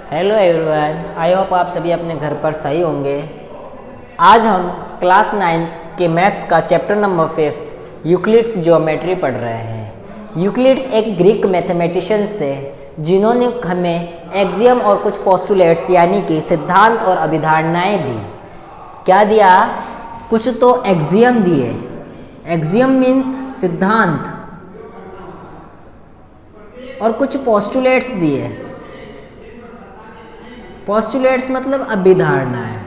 Hello everyone, I hope आप सभी अपने घर पर सही होंगे। आज हम क्लास 9 के मैथ्स का चैप्टर नंबर 5 यूक्लिड्स ज्योमेट्री पढ़ रहे हैं। यूक्लिड्स एक ग्रीक मैथमेटिशियंस थे जिन्होंने हमें एक्सियम और कुछ पोस्टुलेट्स यानी कि सिद्धांत और अभिधारणाएं दी। क्या दिया? कुछ तो एक्सियम दिए। एक्सियम मीन्स सिद्धांत, और कुछ पोस्टुलेट्स दिए। पोस्टुलेट्स मतलब अभिधारणा है।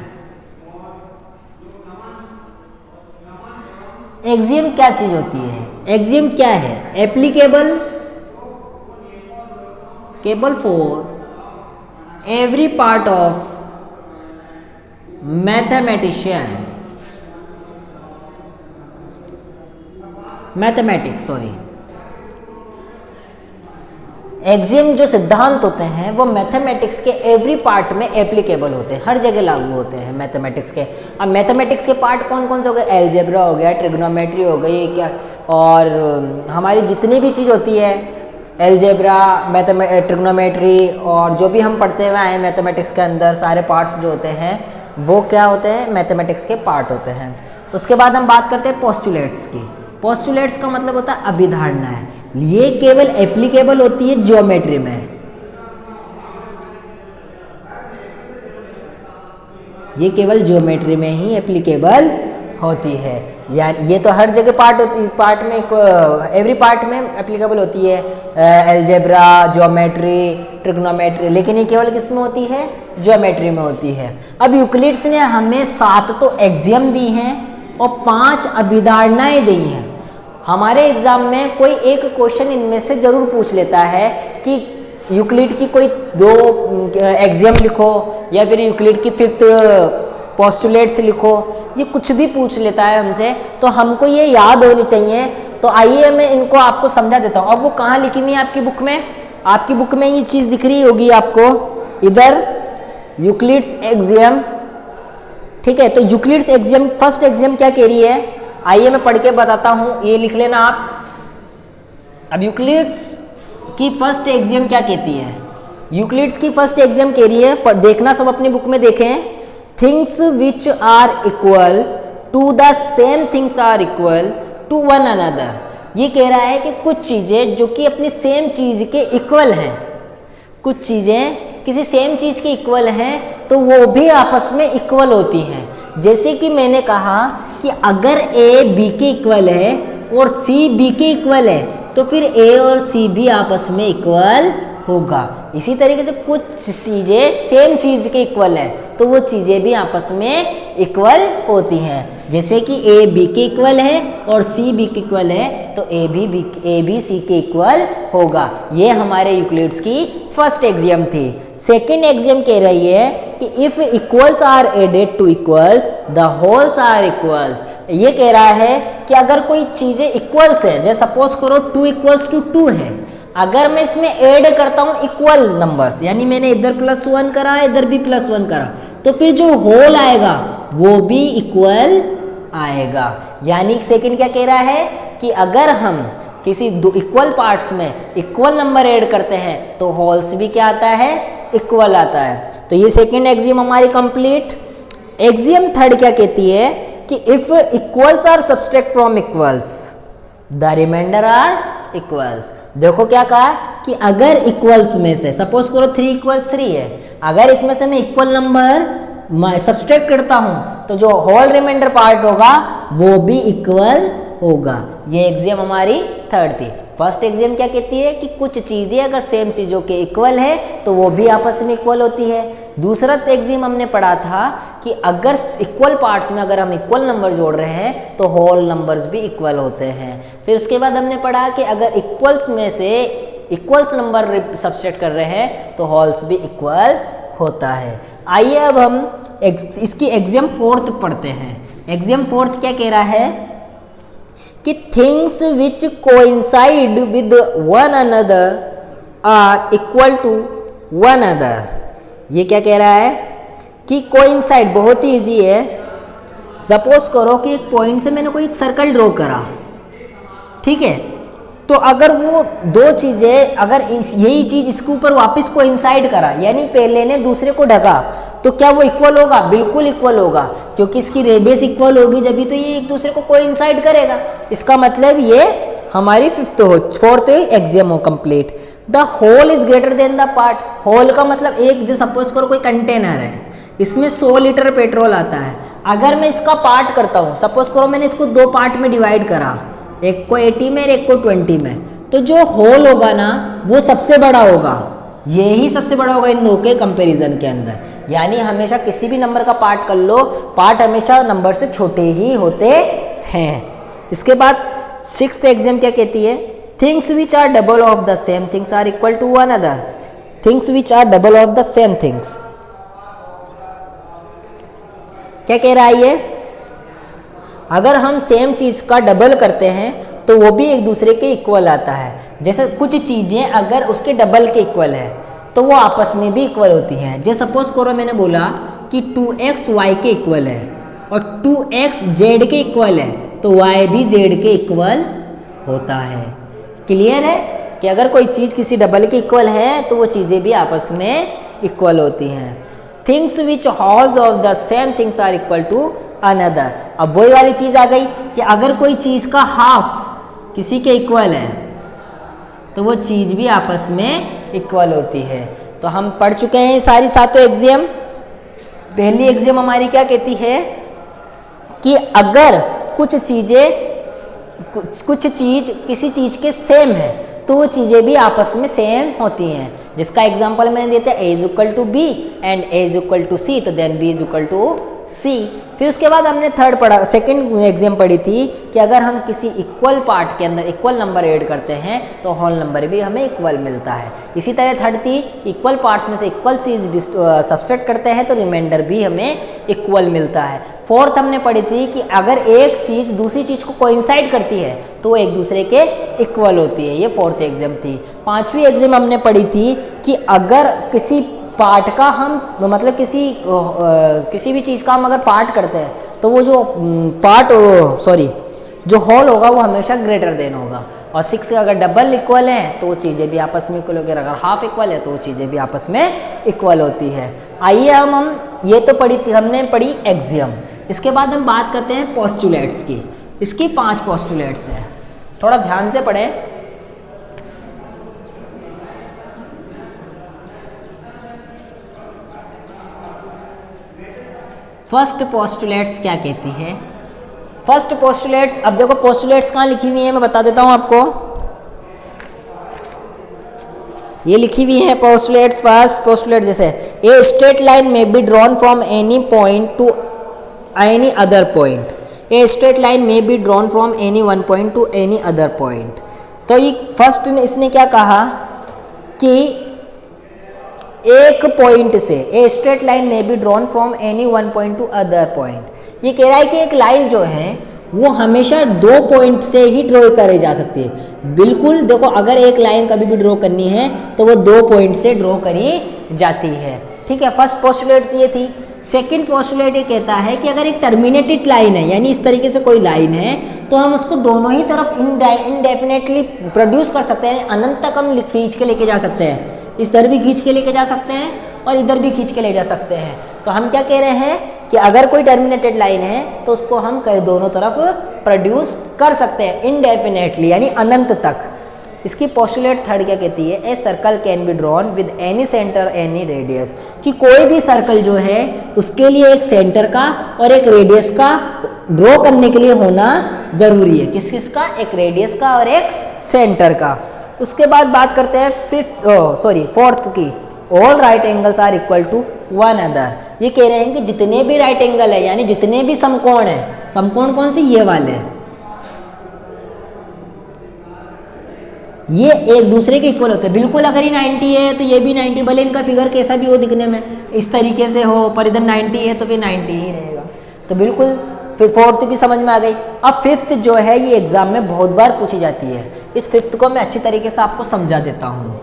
एक्सियम क्या चीज होती है? एक्सियम क्या है? Applicable cable for every part of mathematics. Axiom जो सिद्धांत होते हैं वो मैथमेटिक्स के एवरी पार्ट में एप्लीकेबल होते हैं, हर जगह लागू होते हैं मैथमेटिक्स के। अब मैथमेटिक्स के पार्ट कौन कौन से हो गए? एलजेब्रा हो गया, ट्रिग्नोमेट्री हो गई, क्या और हमारी जितनी भी चीज़ होती है, एलजेब्रा, ट्रिग्नोमेट्री और जो भी हम पढ़ते हुए हैं मैथमेटिक्स के अंदर, सारे पार्ट्स जो होते हैं वो क्या होते हैं? मैथमेटिक्स के पार्ट होते हैं। उसके बाद हम बात करते हैं पोस्टुलेट्स की। पोस्टुलेट्स का मतलब होता है अभिधारणा है। ये केवल एप्लीकेबल होती है ज्योमेट्री में। ये केवल ज्योमेट्री में ही एप्लीकेबल होती है। या ये तो हर जगह पार्ट में एवरी पार्ट में एप्लीकेबल होती है, एलजेब्रा, ज्योमेट्री, ट्रिग्नोमेट्री, लेकिन ये केवल किस में होती है? ज्योमेट्री में होती है। अब यूक्लिड्स ने हमें 7 तो एक्सियम दी हैं और 5 अभिधारणाएं दी हैं। हमारे एग्जाम में कोई एक क्वेश्चन इनमें से जरूर पूछ लेता है कि यूक्लिड की कोई 2 एक्सियम लिखो या फिर यूक्लिड की 5th पोस्टुलेट्स लिखो। ये कुछ भी पूछ लेता है हमसे, तो हमको ये याद होनी चाहिए। तो आइए मैं इनको आपको समझा देता हूँ। अब वो कहाँ लिखी हुई है आपकी बुक में? आपकी बुक में ये चीज़ दिख रही होगी आपको इधर, यूक्लिड्स एक्सियम। ठीक है, तो यूक्लिड्स एक्सियम, फर्स्ट एक्सियम क्या कह रही है? आइए मैं पढ़ के बताता हूं, ये लिख लेना आप। अब यूक्लिड्स की फर्स्ट एक्सियम क्या कहती है? यूक्लिड्स की फर्स्ट एक्सियम कह रही है, पर देखना सब अपनी बुक में देखें। Things which are equal to the same things are equal to one another. ये कह रहा है कि कुछ चीजें जो कि अपनी सेम चीज के इक्वल हैं, कुछ चीजें किसी सेम चीज के इक्वल हैं तो वो भी आपस में इक्वल होती हैं। जैसे कि मैंने कहा कि अगर ए बी के इक्वल है और सी बी के इक्वल है तो फिर ए और सी भी आपस में इक्वल होगा। इसी तरीके से कुछ चीज़ें सेम चीज़ के इक्वल है तो वो चीज़ें भी आपस में इक्वल होती हैं। जैसे कि ए बी के इक्वल है और सी बी के इक्वल है तो ए बी सी के इक्वल होगा। ये हमारे यूक्लिड्स की फर्स्ट एक्सियम थी। सेकेंड एक्सियम कह रही है कि if equals are added to equals the wholes are equals. ये कह रहा है कि अगर कोई चीजें इक्वल्स है, जैसे सपोज करो 2 इक्वल्स टू 2 है, अगर मैं इसमें ऐड करता हूं इक्वल नंबर्स, यानी मैंने इधर +1 करा, इधर भी +1 करा, तो फिर जो होल आएगा वो भी इक्वल आएगा। यानी सेकंड क्या कह रहा है कि अगर हम किसी 2 इक्वल पार्ट्स में इक्वल नंबर ऐड करते हैं तो होल्स भी क्या आता है? इक्वल आता है। तो ये सेकंड एक्सियम हमारी कंप्लीट। एक्सियम थर्ड क्या कहती है कि if equals are subtract from equals the remainder are equals. देखो क्या कहा कि अगर इक्वल्स में से सपोज करो 3 = 3 है, अगर इसमें से मैं इक्वल नंबर सब्सट्रैक्ट करता हूं तो जो होल रिमाइंडर पार्ट होगा वो भी इक्वल होगा। ये एक्सियम हमारी थर्ड थी। फर्स्ट एक्सियम क्या कहती है कि कुछ चीजें अगर सेम चीजों के इक्वल है तो वो भी आपस में इक्वल होती है। दूसरा एक्सियम हमने पढ़ा था कि अगर इक्वल पार्ट्स में अगर हम इक्वल नंबर जोड़ रहे हैं तो होल नंबर्स भी इक्वल होते हैं। फिर उसके बाद हमने पढ़ा कि अगर इक्वल्स में से इक्वल्स नंबर सब्सट्रैक्ट कर रहे हैं तो होल्स भी इक्वल होता है। आइए अब हम इसकी एक्सियम फोर्थ पढ़ते हैं। एक्सियम फोर्थ क्या कह रहा है कि things which coincide with one another are equal to one other. ये क्या कह रहा है कि कोइंसाइड बहुत ही इजी है। सपोज करो कि एक पॉइंट से मैंने कोई एक सर्कल ड्रॉ करा, ठीक है, तो अगर वो दो चीज़ें, अगर यही चीज़ इसके ऊपर वापस कोइंसाइड करा, यानी पहले ने दूसरे को ढका, तो क्या वो इक्वल होगा? बिल्कुल इक्वल होगा, क्योंकि इसकी रेडियस इक्वल होगी जब तो ये एक दूसरे को कोइंसाइड करेगा। इसका मतलब ये हमारी फोर्थ एक्सियम हो complete. The whole is greater than the part. Whole का मतलब एक, जो सपोज करो कोई कंटेनर है, इसमें 100 लीटर पेट्रोल आता है, अगर मैं इसका पार्ट करता हूँ, सपोज करो मैंने इसको दो पार्ट में डिवाइड करा, एक को 80 में और एक को 20 में, तो जो होल होगा ना वो सबसे बड़ा होगा, ये ही सबसे बड़ा होगा इन दो के कंपैरिजन के अंदर। यानी हमेशा किसी भी नंबर का पार्ट कर लो, पार्ट हमेशा नंबर से छोटे ही होते हैं। इसके बाद सिक्स्थ एग्जाम क्या कहती है? Things which are double of the same things are equal to one other. Things which are double of the same things, क्या कह रहा है ये? अगर हम सेम चीज़ का डबल करते हैं तो वो भी एक दूसरे के इक्वल आता है। जैसे कुछ चीज़ें अगर उसके डबल के इक्वल है तो वो आपस में भी इक्वल होती हैं। जैसे सपोज करो मैंने बोला कि 2x y के इक्वल है और 2x z के इक्वल है, तो y भी z के इक्वल होता है। क्लियर है कि अगर कोई चीज़ किसी डबल के इक्वल है तो वो चीज़ें भी आपस में इक्वल होती हैं। Things which wholes of the same things are equal to another. अब वही वाली चीज़ आ गई कि अगर कोई चीज़ का हाफ किसी के इक्वल है तो वो चीज़ भी आपस में इक्वल होती है। तो हम पढ़ चुके हैं सारी सातों एग्जाम। पहली एग्जाम हमारी क्या कहती है कि अगर कुछ चीज़ किसी चीज़ के सेम है तो वो चीज़ें भी आपस में सेम होती हैं। जिसका एग्जांपल मैंने देता है a is equal to b and a is equal to c, तो then b is equal to c. फिर उसके बाद हमने सेकंड एग्जाम पढ़ी थी कि अगर हम किसी इक्वल पार्ट के अंदर इक्वल नंबर ऐड करते हैं तो होल नंबर भी हमें इक्वल मिलता है। इसी तरह थर्ड थी, इक्वल पार्ट्स में से इक्वल चीज सब्सट्रैक्ट करते हैं तो रिमाइंडर भी हमें इक्वल मिलता है। फोर्थ हमने पढ़ी थी कि अगर एक चीज़ दूसरी चीज़ को कोइंसाइड करती है तो वो एक दूसरे के इक्वल होती है। ये फोर्थ एग्जाम थी। पांचवी एग्जाम हमने पढ़ी थी कि अगर किसी पार्ट का हम मतलब किसी भी चीज़ का हम अगर पार्ट करते हैं तो वो जो जो होल होगा वो हमेशा ग्रेटर देन होगा। और 6 अगर डबल इक्वल है तो वो चीज़ें भी आपस में इक्वल होगी, अगर हाफ इक्वल है तो वो चीज़ें भी आपस में इक्वल होती है। आइए हम ये तो पढ़ी थी, हमने पढ़ी एक्सियम। इसके बाद हम बात करते हैं पोस्टुलेट्स की। इसकी 5 पोस्टुलेट्स हैं, थोड़ा ध्यान से पढ़ें। फर्स्ट पोस्टुलेट्स क्या कहती है? फर्स्ट पोस्टुलेट्स, अब देखो पोस्टुलेट्स कहाँ लिखी हुई है मैं बता देता हूँ आपको। ये लिखी हुई है पोस्टुलेट्स। फर्स्ट पोस्टुलेट जैसे a straight line may be drawn from any point to any other point. A straight line may be drawn from any one point to any other point. तो ये फर्स्ट इसने क्या कहा कि एक point से ए straight line may be drawn from any one point to other point. ये कह रहा है कि एक लाइन जो है वो हमेशा 2 पॉइंट से ही ड्रॉ करी जा सकती है। बिल्कुल देखो, अगर एक लाइन कभी भी ड्रॉ करनी है तो वो 2 पॉइंट से ड्रॉ करी जाती है। ठीक है, फर्स्ट पोस्टुलेट ये थी। सेकंड पोस्टुलेट ये कहता है कि अगर एक टर्मिनेटेड लाइन है, यानी इस तरीके से कोई लाइन है, तो हम उसको दोनों ही तरफ इनडेफिनेटली प्रोड्यूस कर सकते हैं। अनंत तक हम खींच के लेके जा सकते हैं, इधर भी खींच के लेके जा सकते हैं और इधर भी खींच के ले जा सकते हैं। तो हम क्या कह रहे हैं कि अगर कोई टर्मिनेटेड लाइन है तो उसको हम दोनों तरफ प्रोड्यूस कर सकते हैं इनडेफिनेटली, यानी अनंत तक। इसकी पोस्टुलेट थर्ड क्या कहती है? A circle can be drawn with any centre any radius. कि कोई भी सर्कल जो है उसके लिए एक सेंटर का और एक रेडियस का ड्रॉ करने के लिए होना जरूरी है। किस किस का? एक रेडियस का और एक सेंटर का। उसके बाद बात करते हैं फोर्थ की। All right angles are equal to one other. ये कह रहे हैं कि जितने भी राइट एंगल है, यानी जितने भी समकोण है, समकोण कौन से? ये वाले, ये एक दूसरे के इक्वल होते हैं। बिल्कुल अगर ये 90 है तो ये भी 90, भले इनका फिगर कैसा भी हो दिखने में, इस तरीके से हो, पर इधर 90 है तो फिर 90 ही रहेगा। तो बिल्कुल फिर फोर्थ भी समझ में आ गई। अब फिफ्थ जो है ये एग्जाम में बहुत बार पूछी जाती है। इस फिफ्थ को मैं अच्छी तरीके से आपको समझा देता हूँ।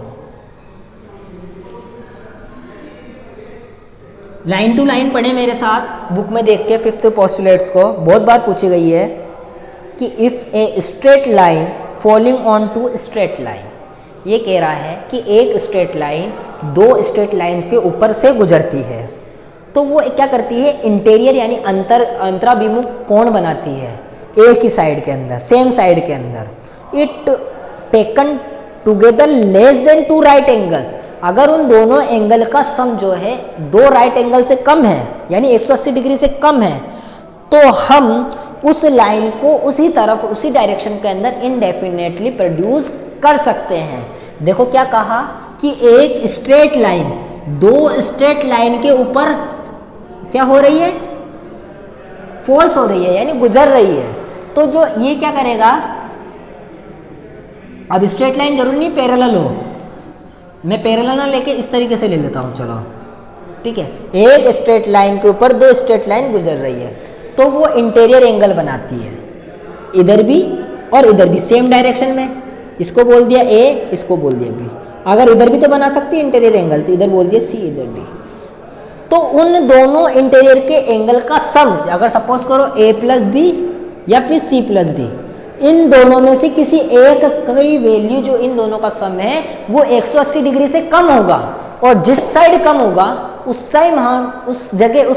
लाइन टू लाइन पढ़े मेरे साथ बुक में देख के फिफ्थ पोस्टुलेट्स को। बहुत बार पूछी गई है कि if a straight line falling on two straight line. ये कह रहा है कि एक स्ट्रेट लाइन दो स्ट्रेट लाइन के ऊपर से गुजरती है, तो वो क्या करती है, इंटीरियर यानी अंतराभिमुख कोण बनाती है एक ही साइड के अंदर, सेम साइड के अंदर। It taken together less than 2 right angles. अगर उन दोनों एंगल का सम जो है 2 राइट एंगल से कम है, यानी 180 डिग्री से कम है, तो हम उस लाइन को उसी तरफ, उसी डायरेक्शन के अंदर इनडेफिनेटली प्रोड्यूस कर सकते हैं। देखो क्या कहा कि एक स्ट्रेट लाइन दो स्ट्रेट लाइन के ऊपर क्या हो रही है, फॉल्स हो रही है, यानी गुजर रही है। तो जो ये क्या करेगा, अब स्ट्रेट लाइन जरूरी नहीं पैरेलल हो, मैं पैरेलल ना लेके इस तरीके से ले लेता हूँ, चलो ठीक है। एक स्ट्रेट लाइन के ऊपर दो स्ट्रेट लाइन गुजर रही है, तो वो इंटीरियर एंगल बनाती है, इधर भी और इधर भी सेम डायरेक्शन में। इसको बोल दिया ए, इसको बोल दिया बी। अगर इधर भी तो बना सकती है इंटीरियर एंगल, तो इधर बोल दिया सी, इधर डी। तो उन दोनों इंटीरियर के एंगल का सम, अगर सपोज करो ए प्लस बी या फिर सी प्लस डी, इन दोनों में से किसी एक की वैल्यू जो इन दोनों का सम है वो 180 डिग्री से कम होगा, और जिस साइड कम होगा उस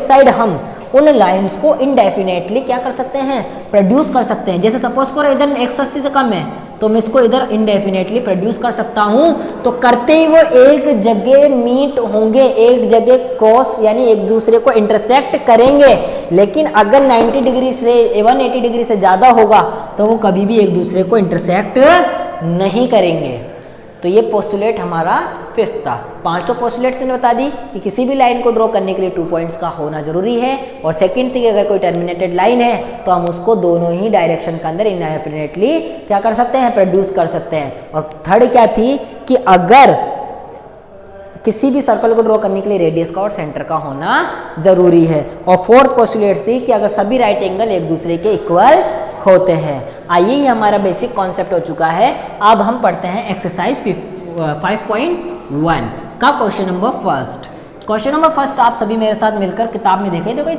साइड हम उन लाइंस को इनडेफिनेटली क्या कर सकते हैं, प्रोड्यूस कर सकते हैं। जैसे सपोज करो इधर 180 से कम है, तो मैं इसको इधर इनडेफिनेटली प्रोड्यूस कर सकता हूं। तो करते ही वो एक जगह मीट होंगे, एक जगह क्रॉस यानी एक दूसरे को इंटरसेक्ट करेंगे। लेकिन अगर 90 डिग्री से 180 डिग्री से ज़्यादा होगा तो वो कभी भी एक दूसरे को इंटरसेक्ट नहीं करेंगे। तो ये पोस्टुलेट हमारा 5th था। 500 पोस्टुलेट्स मैंने बता दी कि किसी भी लाइन को ड्रॉ करने के लिए 2 पॉइंट्स का होना जरूरी है। और सेकंड थी कि अगर कोई टर्मिनेटेड लाइन है तो हम उसको दोनों ही डायरेक्शन के अंदर इनडेफिनेटली क्या कर सकते हैं, प्रोड्यूस कर सकते हैं। और थर्ड क्या थी कि अगर किसी भी सर्कल को ड्रॉ करने के लिए रेडियस का और सेंटर का होना जरूरी है। और फोर्थ पोस्टुलेट्स थी कि अगर सभी राइट एंगल एक दूसरे के इक्वल होते हैं। आइए ये हमारा बेसिक कॉन्सेप्ट हो चुका है। अब हम पढ़ते हैं एक्सरसाइज 5.1 का question number first. Question number first आप सभी मेरे साथ मिलकर किताब में देखें। देखो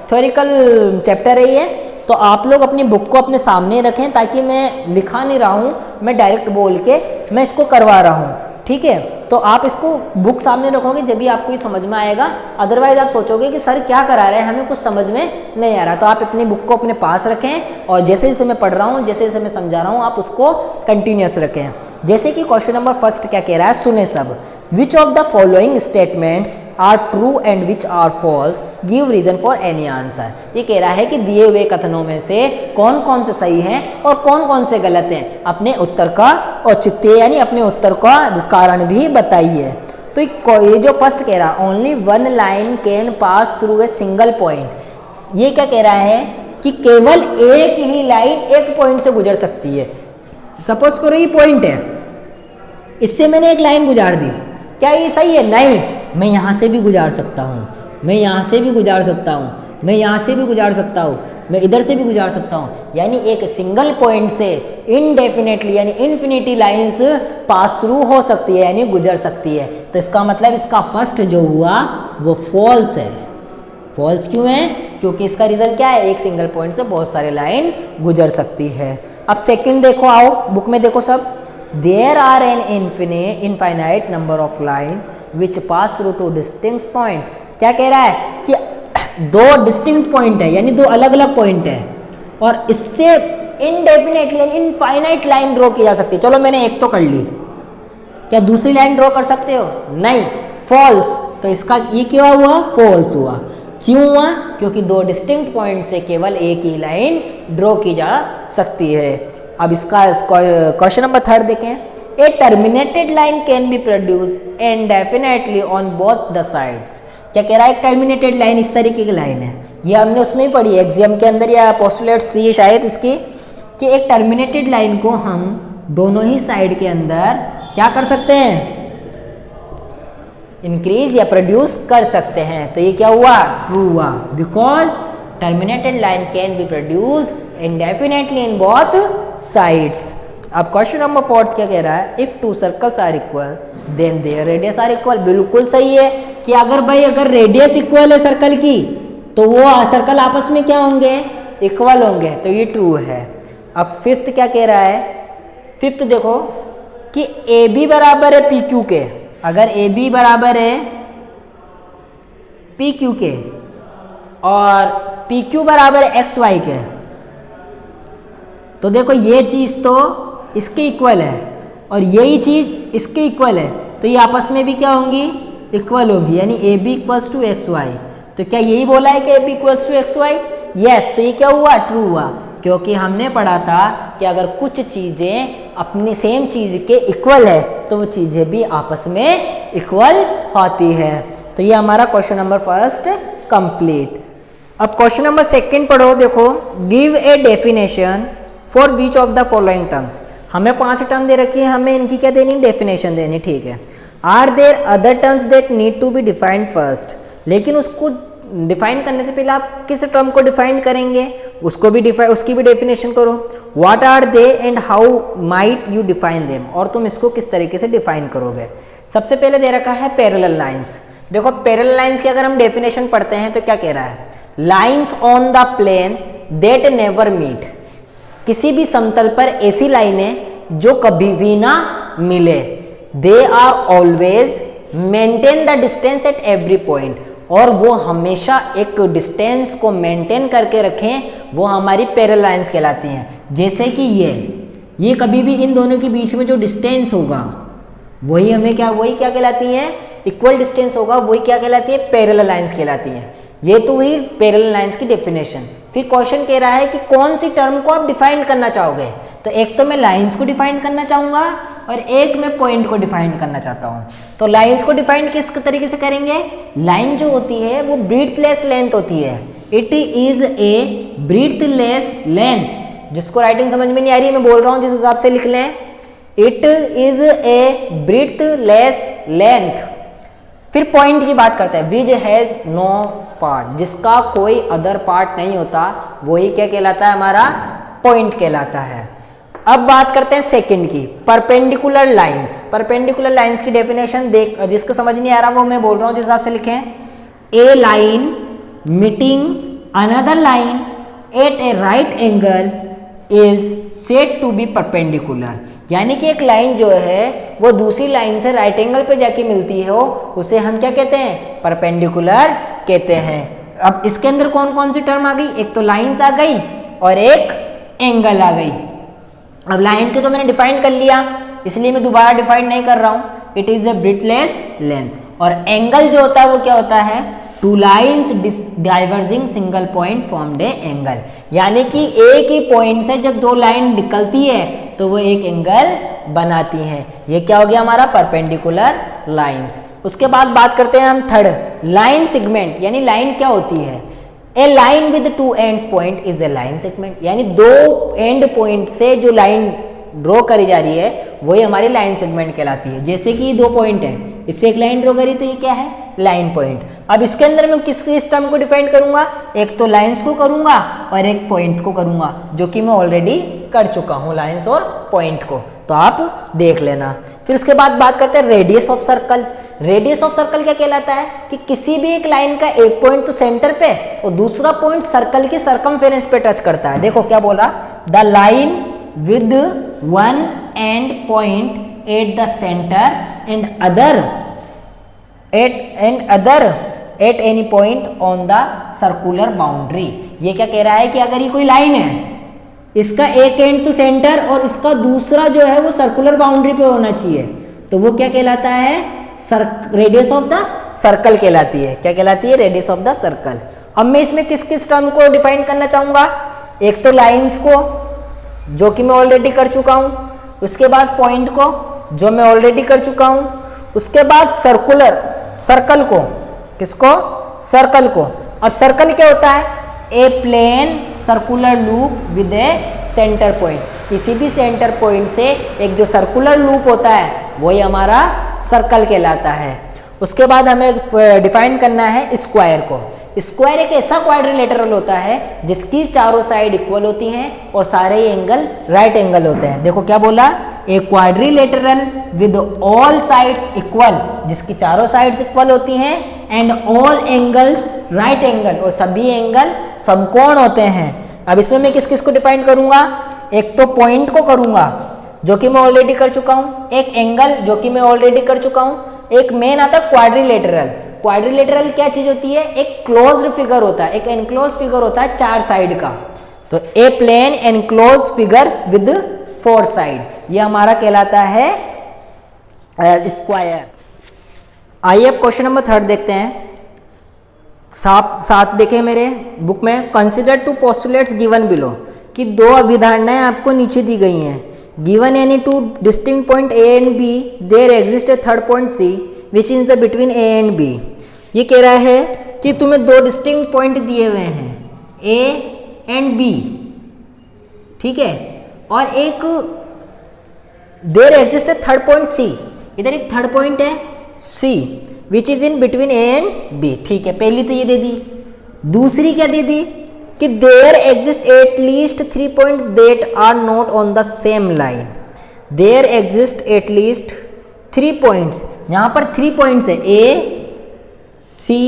थ्योरिकल चैप्टर है ये, तो आप लोग अपनी बुक को अपने सामने रखें ताकि मैं लिखा नहीं रहा हूँ, मैं डायरेक्ट बोल के मैं इसको करवा रहा हूँ, ठीक है। तो आप इसको बुक सामने रखोगे जब भी आपको ये समझ में आएगा, अदरवाइज आप सोचोगे कि सर क्या करा रहे हैं, हमें कुछ समझ में नहीं आ रहा। तो आप अपनी बुक को अपने पास रखें और जैसे जैसे मैं पढ़ रहा हूँ, जैसे जैसे मैं समझा रहा हूँ, आप उसको कंटिन्यूस रखें। जैसे कि क्वेश्चन नंबर फर्स्ट क्या कह रहा है, सुने सब। Which of the following statements are true and which are false, give reason for any answer. ये कह रहा है कि दिए हुए कथनों में से कौन कौन से सही हैं और कौन कौन से गलत हैं, अपने उत्तर का औचित्य यानी अपने उत्तर का कारण भी बताइए। तो ये जो फर्स्ट कह रहा है only one line can pass through a single point, ये क्या कह रहा है कि केवल एक ही लाइन एक पॉइंट से गुजर सकती है। सपोज करो ये पॉइंट है, इससे मैंने एक लाइन गुजार दी, क्या ये सही है? नहीं, मैं यहाँ से भी गुजार सकता हूँ, मैं यहाँ से भी गुजार सकता हूँ, मैं यहाँ से भी गुजार सकता हूँ, मैं इधर से भी गुजार सकता हूँ। यानी एक सिंगल पॉइंट से इनडेफिनेटली यानी इन्फिनिटी लाइंस पास थ्रू हो सकती है यानी गुजर सकती है। तो इसका मतलब इसका फर्स्ट जो हुआ वो फॉल्स है। फॉल्स क्यों है? क्योंकि इसका रीजन क्या है, एक सिंगल पॉइंट से बहुत सारे लाइन गुजर सकती है। अब सेकंड देखो, आओ बुक में देखो सब। There are an infinite number of lines which pass through two distinct point. क्या कह रहा है कि दो डिस्टिंक्ट पॉइंट है यानी दो अलग अलग पॉइंट है और इससे इनडेफिनेटली यानी इनफाइनाइट लाइन ड्रॉ की जा सकती है। चलो मैंने एक तो कर ली, क्या दूसरी लाइन ड्रॉ कर सकते हो? नहीं, फॉल्स। तो इसका ये क्या हुआ? फॉल्स हुआ। क्यों हुआ? क्योंकि दो डिस्टिंक्ट पॉइंट से केवल एक ही लाइन ड्रॉ की जा सकती है। अब इसका क्वेश्चन नंबर थर्ड देखें। A terminated line can be produce indefinitely on both the sides. क्या कह रहा है? एक टर्मिनेटेड लाइन इस तरीके की लाइन है, ये हमने उसमें ही पढ़ी है एग्जाम के अंदर या पोस्टुलेट्स थी शायद इसकी, कि एक टर्मिनेटेड लाइन को हम दोनों ही साइड के अंदर क्या कर सकते हैं? इंक्रीज या प्रोड्यूस कर सकते हैं। तो ये क्या हुआ? ट्रू हुआ, because terminated line can be produce indefinitely in both sides. अब क्वेश्चन नंबर फोर्थ क्या कह रहा है? If two circles are equal then their radius are equal. बिल्कुल सही है कि अगर रेडियस इक्वल है सर्कल की तो वो सर्कल आपस में क्या होंगे? इक्वल होंगे। तो ये ट्रू है। अब फिफ्थ क्या कह रहा है, फिफ्थ देखो कि ए बी बराबर है पी क्यू के। अगर ए बी बराबर है पी क्यू के और पी क्यू बराबर है एक्स वाई के, तो देखो ये चीज़ तो इसके इक्वल है और यही चीज़ इसके इक्वल है, तो ये आपस में भी क्या होंगी, इक्वल होगी, यानी A B equals to X Y. तो क्या यही बोला है कि A B equals to X Y? Yes. तो ये क्या हुआ, ट्रू हुआ, क्योंकि हमने पढ़ा था कि अगर कुछ चीज़ें अपनी सेम चीज़ के इक्वल है तो वो चीज़ें भी आपस में इक्वल होती है। तो ये हमारा क्वेश्चन नंबर फर्स्ट कंप्लीट। अब क्वेश्चन नंबर सेकंड पढ़ो, देखो give a definition for which of the following terms. हमें 5 टर्म दे रखी है, हमें इनकी क्या देनी, डेफिनेशन देनी, ठीक है। Are there other terms that need to be defined first, लेकिन उसको डिफाइन करने से पहले आप किस टर्म को डिफाइन करेंगे, उसको भी उसकी भी डेफिनेशन करो। What are they and how might you define them, और तुम इसको किस तरीके से डिफाइन करोगे। सबसे पहले दे रखा है पैरेलल लाइंस। देखो पैरेलल लाइंस की अगर हम डेफिनेशन पढ़ते हैं तो क्या कह रहा है, lines on the plane that never meet, किसी भी समतल पर ऐसी लाइनें जो कभी भी ना मिले। They are always maintain the distance at every point, और वो हमेशा एक डिस्टेंस को मेंटेन करके रखें, वो हमारी पैरेलल लाइंस कहलाती हैं। जैसे कि ये कभी भी इन दोनों के बीच में जो डिस्टेंस होगा वही हमें क्या, वही क्या कहलाती हैं, इक्वल डिस्टेंस होगा, वही क्या कहलाती है, पैरेलल लाइंस कहलाती हैं। ये तो हुई पैरेलल लाइंस की डेफिनेशन। फिर क्वेश्चन कह रहा है कि कौन सी टर्म को आप डिफाइन करना चाहोगे, तो एक तो मैं लाइंस को डिफाइन करना चाहूँगा और एक मैं पॉइंट को डिफाइन करना चाहता हूँ। तो लाइंस को डिफाइन किस तरीके से करेंगे, लाइन जो होती है वो ब्रीथलेस लेंथ होती है, it is a breathless length. जिसको राइटिंग समझ में नहीं आ रही, मैं बोल रहा हूँ जिस हिसाब से लिख लें, it is a breathless length. फिर पॉइंट की बात करते हैं, विच हैज नो पार्ट, जिसका कोई अदर पार्ट नहीं होता, वही क्या कहलाता है, हमारा पॉइंट कहलाता है। अब बात करते हैं सेकंड की, परपेंडिकुलर लाइंस। परपेंडिकुलर लाइंस की डेफिनेशन देख, जिसको समझ नहीं आ रहा वो मैं बोल रहा हूँ जिस हिसाब से लिखें, a line meeting another line at a right angle is said to be perpendicular, यानी कि एक लाइन जो है वो दूसरी लाइन से राइट एंगल पे जाके मिलती हो, उसे हम क्या कहते हैं, परपेंडिकुलर कहते हैं। अब इसके अंदर कौन कौन सी टर्म आ गई, एक तो लाइंस आ गई और एक एंगल आ गई। अब लाइन के तो मैंने डिफाइन कर लिया, इसलिए मैं दोबारा डिफाइन नहीं कर रहा हूँ, it is a breathless length. और एंगल जो होता है वो क्या होता है, two lines diverging single point formed A angle, यानी कि एक ही पॉइंट से जब दो लाइन निकलती है तो वो एक एंगल बनाती हैं। ये क्या हो गया हमारा परपेंडिकुलर लाइंस। उसके बाद बात करते हैं हम थर्ड, लाइन सेगमेंट, यानी लाइन क्या होती है, a line with two ends point is a line segment, यानी दो एंड पॉइंट से जो लाइन ड्रॉ करी जा रही है वही हमारी लाइन सेगमेंट कहलाती है। जैसे कि दो पॉइंट है, इससे एक लाइन ड्रॉ करी तो ये क्या है, लाइन पॉइंट। अब इसके अंदर मैं किस टर्म को डिफाइन करूंगा, एक तो लाइंस को करूंगा और एक पॉइंट को करूंगा, जो कि मैं ऑलरेडी कर चुका हूं, लाइंस और पॉइंट को, तो आप देख लेना। फिर उसके बाद बात करते हैं radius of circle. Radius of circle क्या कहलाता है कि किसी भी एक लाइन का एक पॉइंट तो सेंटर पे और दूसरा पॉइंट सर्कल की सरकमफेरेंस पे टच करता है। देखो क्या बोला, the line with one and point at the centre and other at any point on the circular boundary. ये क्या कह रहा है कि अगर ये कोई लाइन है, इसका एक एंड तो सेंटर और इसका दूसरा जो है वो सर्कुलर बाउंड्री पे होना चाहिए, तो वो क्या कहलाता है, रेडियस ऑफ द सर्कल कहलाती है। क्या कहलाती है, रेडियस ऑफ द सर्कल। अब मैं इसमें किस किस टर्म को डिफाइन करना चाहूंगा, एक तो लाइंस को जो कि मैं ऑलरेडी कर चुका हूं, उसके बाद पॉइंट को जो मैं ऑलरेडी कर चुका हूं, उसके बाद सर्कल को, किसको, सर्कल को। अब सर्कल क्या होता है, a plane circular loop with a centre point, किसी भी सेंटर पॉइंट से एक जो सर्कुलर लूप होता है वही हमारा सर्कल कहलाता है। उसके बाद हमें डिफाइन करना है स्क्वायर को। स्क्वायर एक ऐसा क्वाड्रिलेटरल होता है जिसकी चारों साइड इक्वल होती हैं और सारे एंगल राइट एंगल होते हैं। देखो क्या बोला, a quadrilateral with all sides equal, जिसकी चारों साइड्स इक्वल होती हैं, and all angle right angle, और सभी एंगल समकोण होते हैं। अब इसमें मैं किस किस को डिफाइन करूंगा, एक तो पॉइंट को करूंगा जो कि मैं ऑलरेडी कर चुका हूं, एक एंगल जो कि मैं ऑलरेडी कर चुका हूं, एक मेन आता है क्वाड्रिलेटरल। क्वाड्रिलेटरल क्या चीज होती है? एक क्लोज्ड फिगर होता है, एक एनक्लोज फिगर होता है 4 साइड का। तो a plane enclose figure with 4 side, ये हमारा कहलाता है स्क्वायर। आइए अब क्वेश्चन नंबर 3 देखते हैं। साथ देखें मेरे बुक में, कंसिडर 2 पोस्टुलेट्स गिवन बिलो, कि 2 अभिधारणाएं आपको नीचे दी गई हैं। Given any 2 distinct point A and B, there exist a third point C which is the between A and B. ये कह रहा है कि तुम्हें 2 डिस्टिंक्ट पॉइंट दिए हुए हैं ए एंड बी, ठीक है, और एक there exist a third point C, इधर एक थर्ड पॉइंट है C which is in between A and B. ठीक है, पहली तो ये दे दी। दूसरी क्या दे दी कि there exist at least 3 point that are not on the same line. There exist at least 3 points, यहां पर 3 पॉइंट्स है ए सी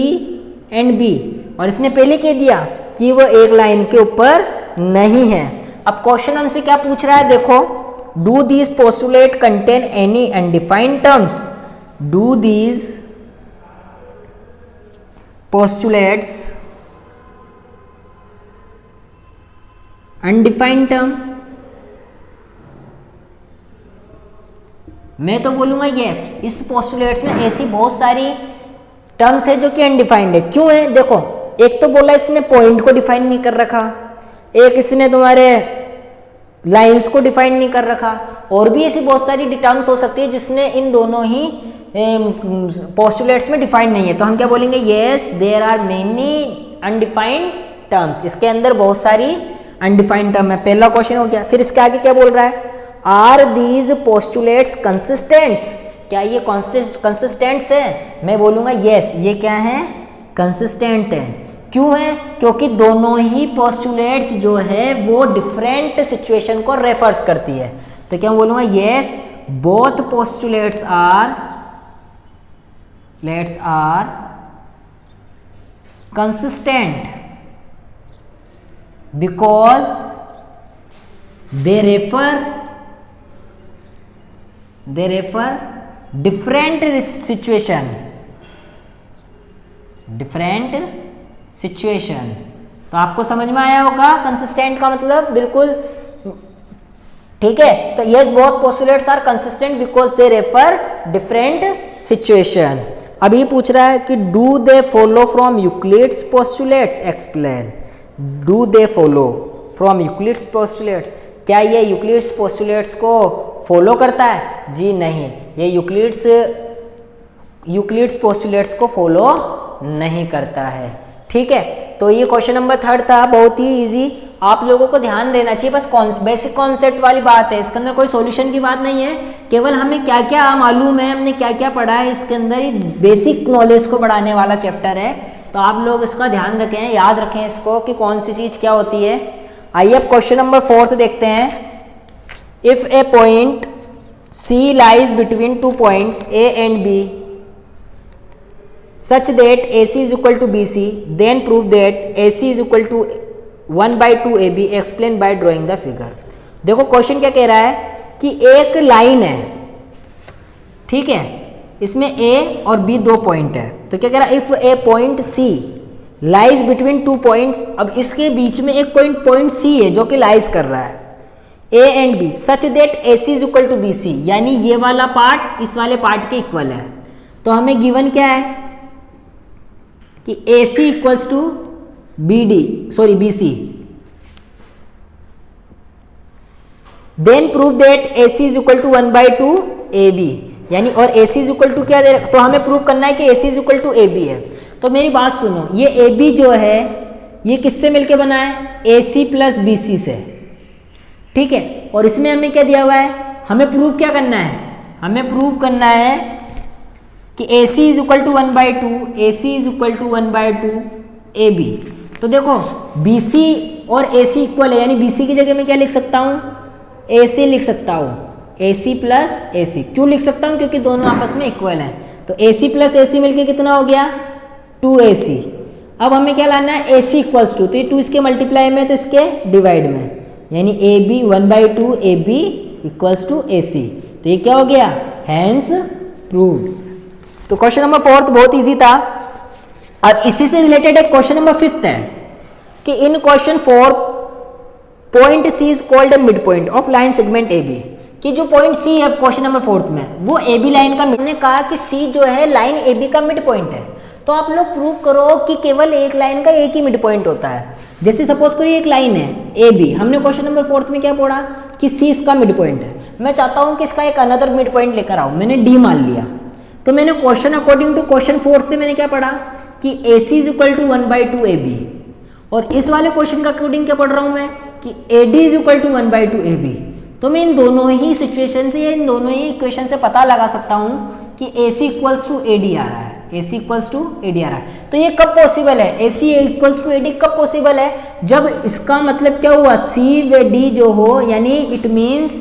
एंड बी, और इसने पहले कह दिया कि वो एक लाइन के ऊपर नहीं है। अब क्वेश्चन हमसे क्या पूछ रहा है, देखो, do these postulate contain any undefined terms. Do these postulates undefined term, मैं तो बोलूंगा यस, इस postulates में ऐसी बहुत सारी टर्म्स है जो कि अनडिफाइंड है। क्यों है? देखो, एक तो बोला इसने पॉइंट को डिफाइन नहीं कर रखा, एक इसने तुम्हारे लाइंस को डिफाइन नहीं कर रखा, और भी ऐसी बहुत सारी टर्म्स हो सकती है जिसने इन दोनों ही पोस्टुलेट्स में डिफाइंड नहीं है। तो हम क्या बोलेंगे? Yes, there are many undefined terms, इसके अंदर बहुत सारी अनडिफाइंड टर्म है। पहला क्वेश्चन हो गया। फिर इसके आगे क्या बोल रहा है? आर दीज पोस्टुलेट्स कंसिस्टेंट्स, क्या ये कंसिस्टेंट्स है? मैं बोलूंगा यस, ये क्या है? कंसिस्टेंट है। क्यों है? क्योंकि दोनों ही पोस्टुलेट्स जो है वो डिफरेंट सिचुएशन को रेफर्स करती है। तो क्या बोलूंगा? Yes, both postulates are consistent because they refer different situation। तो आपको समझ में आया होगा कंसिस्टेंट का मतलब, बिल्कुल ठीक है। तो yes, both postulates are consistent because they refer different situation. अब ये पूछ रहा है कि do they follow from Euclid's postulates, explain. Do they follow from Euclid's postulates, क्या ये यूक्लिड्स पोस्टुलेट्स को फॉलो करता है? जी नहीं, ये यूक्लिड्स पोस्टुलेट्स को फॉलो नहीं करता है। ठीक है, तो ये क्वेश्चन नंबर 3 था, बहुत ही इजी, आप लोगों को ध्यान देना चाहिए। बस बेसिक कॉन्सेप्ट वाली बात है, इसके अंदर कोई सॉल्यूशन की बात नहीं है, केवल हमें क्या क्या मालूम है, हमने क्या क्या पढ़ा है, इसके अंदर ही बेसिक नॉलेज को बढ़ाने वाला चैप्टर है। तो आप लोग इसका ध्यान रखें, याद रखें इसको कि कौन सी चीज़ क्या होती है। आइए अब क्वेश्चन नंबर 4 देखते हैं। If a point C lies between 2 points A and B such that AC is equal to BC, then prove that AC is equal to 1/2 AB, explain by drawing the figure। देखो question क्या कह रहा है कि एक line है, ठीक है, इसमें A और B 2 पॉइंट है। तो क्या कह रहा है? If a point C lies between 2 points, अब इसके बीच में एक पॉइंट C है जो कि लाइज कर रहा है A and B, such that AC is equal to BC, यानी ये वाला पार्ट इस वाले पार्ट के इक्वल है। तो हमें गिवन क्या है कि AC equals to BC, then prove that AC is equal to 1/2 AB, यानी और AC इज इक्वल टू क्या दे रखा, तो हमें प्रूव करना है कि AC is equal to AB है। तो मेरी बात सुनो, ये AB जो है ये किससे मिलके बना है? AC प्लस BC से, ठीक है। और इसमें हमें क्या दिया हुआ है? हमें प्रूव क्या करना है? हमें प्रूव करना है कि AC is equal to 1/2 AB। तो देखो BC और AC इक्वल है, यानी BC की जगह मैं क्या लिख सकता हूँ? AC लिख सकता हूँ, AC प्लस AC। क्यों लिख सकता हूँ? क्योंकि दोनों आपस में इक्वल हैं। तो AC प्लस AC मिलके कितना हो गया? 2AC। अब हमें क्या लाना है? AC इक्वल्स टू, तो ये 2 इसके मल्टीप्लाई में तो इसके डिवाइड में, यानी A B 1/2 A B equals to A C. तो ये क्या हो गया, हैंस प्रूव्ड। तो क्वेश्चन नंबर 4 बहुत इजी था। अब इसी से रिलेटेड एक क्वेश्चन नंबर 5 है कि in question 4 point C is called a midpoint of line segment A B, कि जो पॉइंट सी है क्वेश्चन नंबर 4 में वो ए बी लाइन का, मैंने कहा कि सी जो है लाइन ए बी का मिड पॉइंट है। तो आप लोग प्रूव करो कि केवल एक लाइन का एक ही मिड पॉइंट होता है। जैसे सपोज करिए एक लाइन है ए बी, हमने क्वेश्चन नंबर 4 में क्या पढ़ा कि सी इसका मिड पॉइंट है। मैं चाहता हूं कि इसका एक अनदर मिड पॉइंट लेकर आऊं, मैंने डी मान लिया। तो मैंने क्वेश्चन अकॉर्डिंग टू क्वेश्चन 4 से मैंने क्या पढ़ा कि A C is equal to 1/2 A B, और इस वाले क्वेश्चन का अकॉर्डिंग क्या पढ़ रहा हूं मैं कि A D is equal to 1/2 A B. तो मैं इन दोनों ही सिचुएशन से, इन दोनों ही इक्वेशन से पता लगा सकता हूं कि A C equals to A D आ रहा है, ए C equals to A D आ रहा है। तो ये कब पॉसिबल है, ए C equals to A D कब पॉसिबल है, जब इसका मतलब क्या हुआ, सी व डी जो हो, यानी it means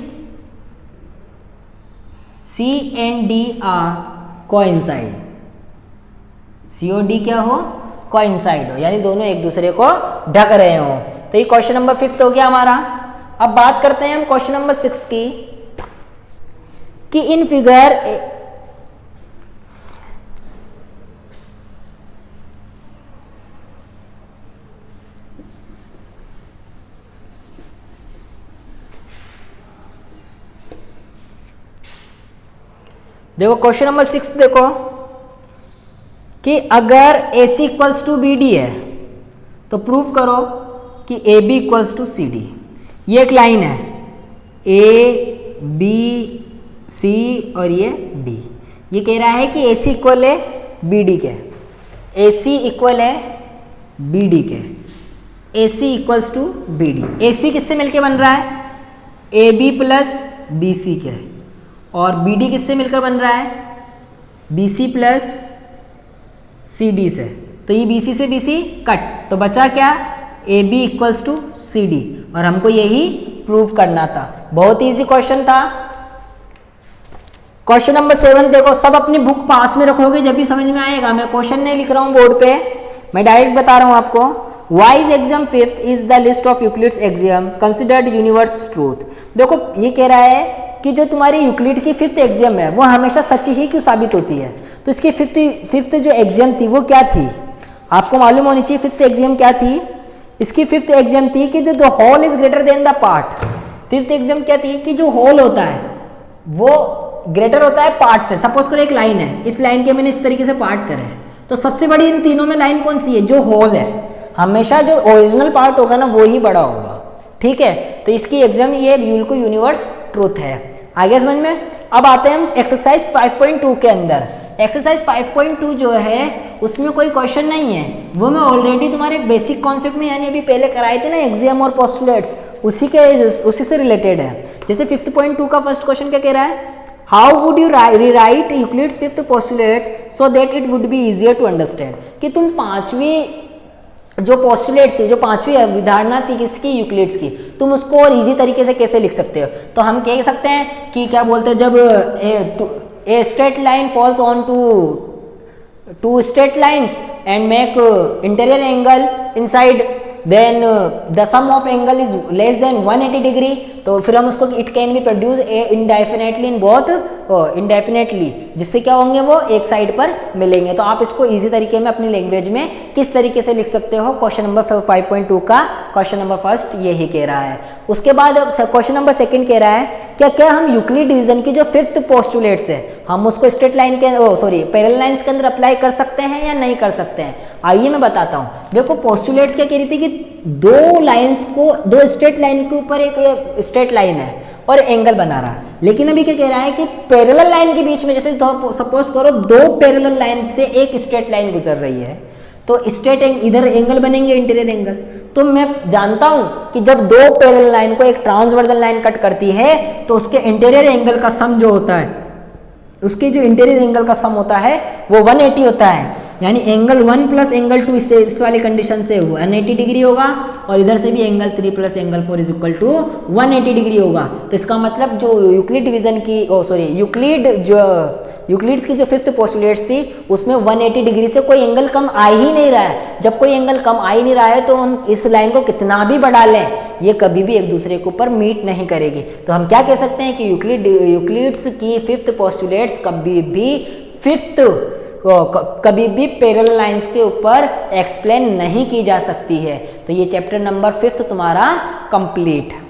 C and D are coincide, C और डी क्या हो, कोइंसाइड हो, यानी दोनों एक दूसरे को ढक रहे हो। तो ये क्वेश्चन नंबर 5 हो गया हमारा। अब बात करते हैं हम क्वेश्चन नंबर 6 की, कि इन फिगर देखो क्वेश्चन नंबर 6 देखो कि अगर A C equals to B D है तो प्रूव करो कि A B equals to C D. ये एक लाइन है ए बी सी और ये डी। ये कह रहा है कि ए सी इक्वल है बी डी के, ए सी इक्वल है बी डी के, A C equals to B D. A C किससे मिलके बन रहा है, A B plus B C के, और बी डी किससे मिलकर बन रहा है, B C plus C D से। तो ये बी सी से बी सी कट, तो बचा क्या, A B equals to C D, और हमको यही प्रूव करना था। बहुत इजी क्वेश्चन था। क्वेश्चन नंबर 7 देखो, सब अपनी बुक पास में रखोगे जब भी समझ में आएगा। मैं क्वेश्चन नहीं लिख रहा हूँ बोर्ड पे, मैं डायरेक्ट बता रहा हूँ आपको। Wise exam 5th is the list of Euclid's exam considered universe truth. देखो ये कह रहा है कि जो तुम्हारी यूक्लिड की 5th एग्जाम है वो हमेशा सच ही क्यों साबित होती है। तो इसकी 5th जो एग्जाम थी वो क्या थी, आपको मालूम होनी चाहिए 5th एग्जाम क्या थी। इसकी 5th एग्जाम थी कि जो the whole is greater than the part. 5th exam क्या थी कि जो होल होता है वो ग्रेटर होता है पार्ट से। सपोज करो एक लाइन है, इस लाइन के मैंने इस तरीके से पार्ट करे, तो सबसे बड़ी इन तीनों में लाइन कौन सी है, जो होल है। हमेशा जो ओरिजिनल पार्ट होगा ना वो ही बड़ा होगा, ठीक है। तो इसकी एग्जाम ये बिल्कुल यूनिवर्स ट्रूथ है। आगे समझ में। अब आते हैं हम एक्सरसाइज 5.2 के अंदर। एक्सरसाइज 5.2 जो है उसमें कोई क्वेश्चन नहीं है, वो मैं ऑलरेडी तुम्हारे बेसिक कॉन्सेप्ट में यानी अभी पहले कराए थे ना एग्जाम और पोस्टुलेट्स, उसी से रिलेटेड है। जैसे 5.2 का फर्स्ट क्वेश्चन क्या कह रहा है, how would you rewrite Euclid's 5th postulate so that it would be easier to understand. कि तुम पांचवी जो पोस्टुलेट्स थी, जो पांचवी अवधारणा थी किसकी, यूक्लिड्स की, तुम उसको और इजी तरीके से कैसे लिख सकते हो। तो हम कह सकते हैं कि क्या बोलते हैं, जब a straight line falls on two straight lines and make interior angle inside, then the sum of angle is less than 180 degree. तो फिर हम उसको it can be produce indefinitely in both indefinitely, जिससे क्या होंगे वो एक साइड पर मिलेंगे। तो आप इसको इजी तरीके में अपनी लैंग्वेज में किस तरीके से लिख सकते हो। क्वेश्चन नंबर 5.2 का क्वेश्चन नंबर फर्स्ट यही कह रहा है। उसके बाद क्वेश्चन नंबर 2 कह रहा है क्या हम यूक्लिड डिवीजन की जो 5th पोस्टुलेट्स है हम उसको स्ट्रेट लाइन के पैरेलल लाइंस के अंदर अप्लाई कर सकते हैं या नहीं कर सकते हैं। आइए मैं बताता हूँ। देखो पोस्टुलेट्स क्या कह रही थी कि दो लाइंस को, दो स्ट्रेट लाइन के ऊपर एक स्ट्रेट लाइन है और एंगल बना रहा है। लेकिन अभी क्या कह रहा है कि पैरेलल लाइन के बीच में, जैसे सपोज करो दो पैरेलल लाइन से एक स्ट्रेट लाइन गुजर रही है, तो स्ट्रेट इधर एंगल बनेंगे इंटीरियर एंगल। तो मैं जानता हूं कि जब दो पैरेलल लाइन को एक ट्रांसवर्सल लाइन कट करती है तो उसके इंटीरियर एंगल का सम जो होता है, उसके जो इंटीरियर एंगल का सम होता है वो 180 होता है। यानी एंगल 1 प्लस एंगल 2 इससे इस वाली कंडीशन से 180 डिग्री होगा और इधर से भी angle 3 plus angle 4 is equal to 180 degree होगा। तो इसका मतलब जो यूक्लिड डिवीजन की यूक्लिड्स की जो फिफ्थ पोस्टुलेट्स थी उसमें 180 डिग्री से कोई एंगल कम आ ही नहीं रहा है। जब कोई एंगल कम आ ही नहीं रहा है तो हम इस लाइन को कितना भी बढ़ा लें ये कभी भी एक दूसरे के ऊपर मीट नहीं करेगी। तो हम क्या कह सकते हैं कि यूक्लिड्स की फिफ्थ पोस्टुलेट्स कभी भी पैरेलल लाइंस के ऊपर एक्सप्लेन नहीं की जा सकती है। तो ये चैप्टर नंबर 5 तुम्हारा कंप्लीट।